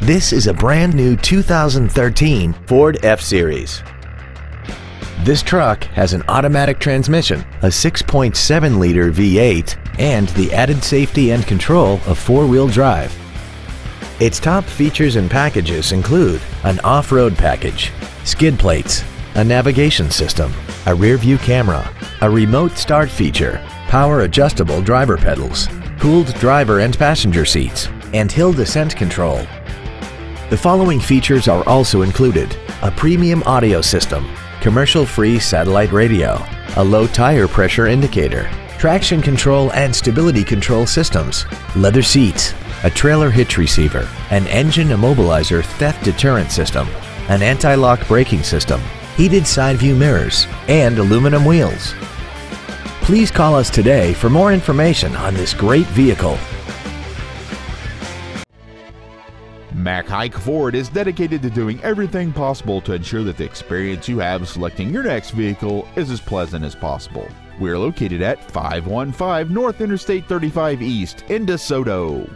This is a brand new 2013 Ford F-Series. This truck has an automatic transmission, a 6.7-liter V8, and the added safety and control of four-wheel drive. Its top features and packages include an off-road package, skid plates, a navigation system, a rear-view camera, a remote start feature, power-adjustable driver pedals, cooled driver and passenger seats, and hill descent control. The following features are also included: a premium audio system, commercial-free satellite radio, a low tire pressure indicator, traction control and stability control systems, leather seats, a trailer hitch receiver, an engine immobilizer theft deterrent system, an anti-lock braking system, heated side view mirrors, and aluminum wheels. Please call us today for more information on this great vehicle. Mac Haik Ford is dedicated to doing everything possible to ensure that the experience you have selecting your next vehicle is as pleasant as possible. We're located at 515 North Interstate 35 East in DeSoto.